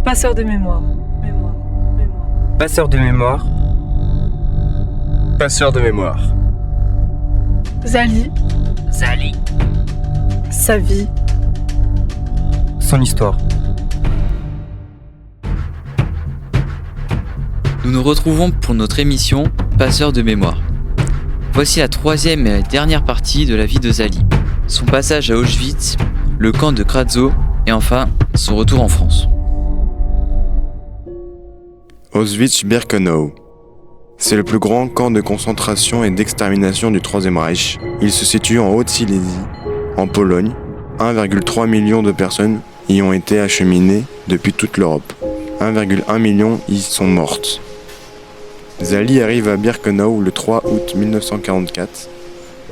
Passeur de mémoire. Passeur de mémoire. Passeur de mémoire. Zali. Sa vie. Son histoire. Nous nous retrouvons pour notre émission Passeur de mémoire. Voici la troisième et dernière partie de la vie de Zali. Son passage à Auschwitz, le camp de Kratzow et enfin son retour en France. Auschwitz-Birkenau. C'est le plus grand camp de concentration et d'extermination du Troisième Reich. Il se situe en Haute-Silésie, en Pologne. 1,3 million de personnes y ont été acheminées depuis toute l'Europe. 1,1 million y sont mortes. Zali arrive à Birkenau le 3 août 1944.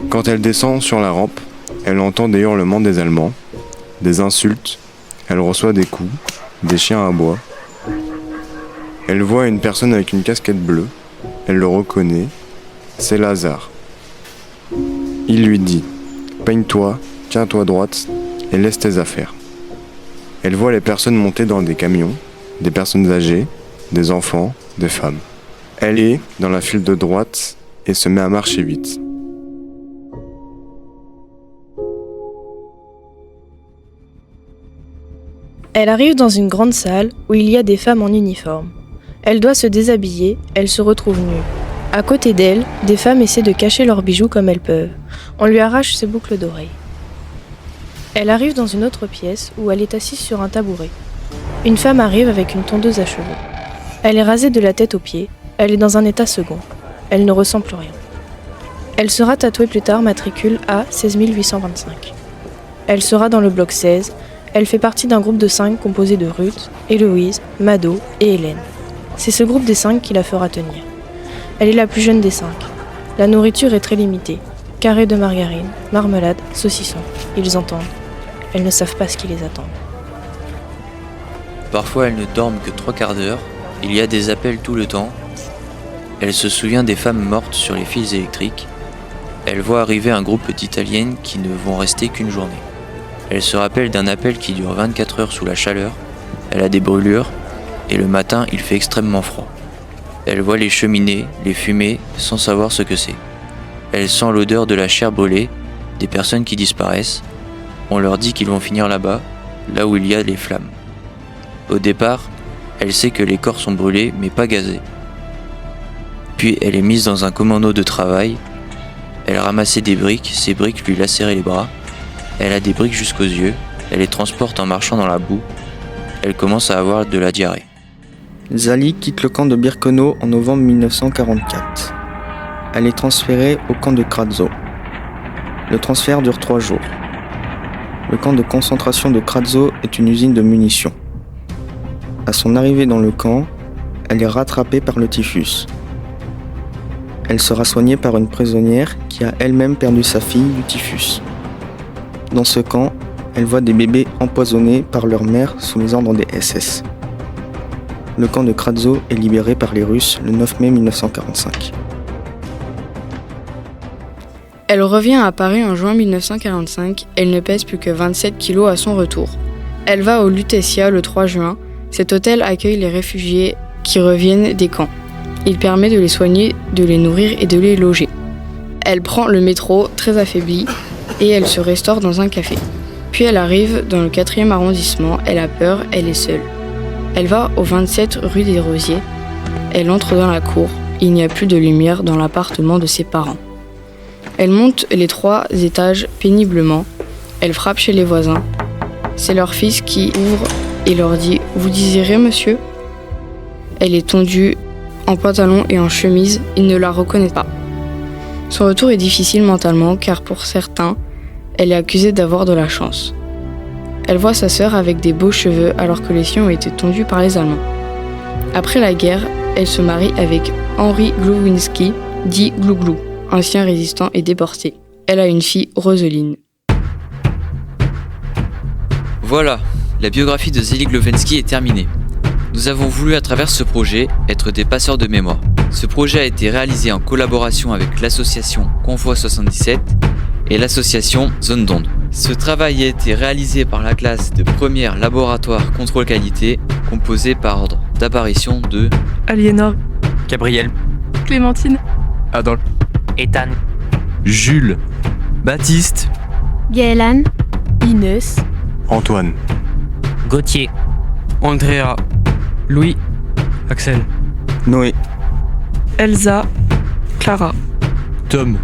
Quand elle descend sur la rampe, elle entend des hurlements des Allemands, des insultes, elle reçoit des coups, des chiens à bois. Elle voit une personne avec une casquette bleue, elle le reconnaît, c'est Lazare. Il lui dit « Peigne-toi, tiens-toi droite et laisse tes affaires ». Elle voit les personnes monter dans des camions, des personnes âgées, des enfants, des femmes. Elle est dans la file de droite et se met à marcher vite. Elle arrive dans une grande salle où il y a des femmes en uniforme. Elle doit se déshabiller, elle se retrouve nue. À côté d'elle, des femmes essaient de cacher leurs bijoux comme elles peuvent. On lui arrache ses boucles d'oreilles. Elle arrive dans une autre pièce où elle est assise sur un tabouret. Une femme arrive avec une tondeuse à cheveux. Elle est rasée de la tête aux pieds, elle est dans un état second. Elle ne ressent plus rien. Elle sera tatouée plus tard matricule A 16825. Elle sera dans le bloc 16. Elle fait partie d'un groupe de 5 composé de Ruth, Héloïse, Mado et Hélène. C'est ce groupe des 5 qui la fera tenir. Elle est la plus jeune des 5. La nourriture est très limitée. Carrés de margarine, marmelade, saucisson. Ils entendent. Elles ne savent pas ce qui les attend. Parfois elles ne dorment que 3 quarts d'heure, il y a des appels tout le temps. Elle se souvient des femmes mortes sur les fils électriques. Elle voit arriver un groupe d'Italiennes qui ne vont rester qu'une journée. Elle se rappelle d'un appel qui dure 24 heures sous la chaleur. Elle a des brûlures et le matin il fait extrêmement froid. Elle voit les cheminées, les fumées, sans savoir ce que c'est. Elle sent l'odeur de la chair brûlée, des personnes qui disparaissent. On leur dit qu'ils vont finir là-bas, là où il y a les flammes. Au départ, elle sait que les corps sont brûlés mais pas gazés. Puis elle est mise dans un commando de travail. Elle ramassait des briques, ces briques lui lacéraient les bras. Elle a des briques jusqu'aux yeux, elle les transporte en marchant dans la boue. Elle commence à avoir de la diarrhée. Zali quitte le camp de Birkenau en novembre 1944. Elle est transférée au camp de Kratzow. Le transfert dure 3 jours. Le camp de concentration de Kratzow est une usine de munitions. À son arrivée dans le camp, elle est rattrapée par le typhus. Elle sera soignée par une prisonnière qui a elle-même perdu sa fille du typhus. Dans ce camp, elle voit des bébés empoisonnés par leur mère sous les ordres des SS. Le camp de Kratzow est libéré par les Russes le 9 mai 1945. Elle revient à Paris en juin 1945, elle ne pèse plus que 27 kilos à son retour. Elle va au Lutetia le 3 juin, cet hôtel accueille les réfugiés qui reviennent des camps. Il permet de les soigner, de les nourrir et de les loger. Elle prend le métro, très affaiblie, et elle se restaure dans un café. Puis elle arrive dans le 4e arrondissement, elle a peur, elle est seule. Elle va au 27 rue des Rosiers, elle entre dans la cour, il n'y a plus de lumière dans l'appartement de ses parents. Elle monte les 3 étages péniblement, elle frappe chez les voisins. C'est leur fils qui ouvre et leur dit « Vous désirez, monsieur ?» Elle est tondue, en pantalon et en chemise, il ne la reconnaît pas. Son retour est difficile mentalement car pour certains, elle est accusée d'avoir de la chance. Elle voit sa sœur avec des beaux cheveux alors que les siens ont été tondus par les Allemands. Après la guerre, elle se marie avec Henri Glowinski, dit Glouglou, ancien résistant et déporté. Elle a une fille, Roseline. Voilà, la biographie de Zali Glowinski est terminée. Nous avons voulu à travers ce projet être des passeurs de mémoire. Ce projet a été réalisé en collaboration avec l'association Convoi 77 et l'association Zone d'Onde. Ce travail a été réalisé par la classe de première laboratoire contrôle qualité composé par ordre d'apparition de Aliénor, Gabriel, Clémentine, Adolphe, Ethan, Jules, Baptiste, Gaëlan, Inès, Antoine, Gauthier, Andrea, Louis, Axel, Noé, Elsa, Clara. Tom,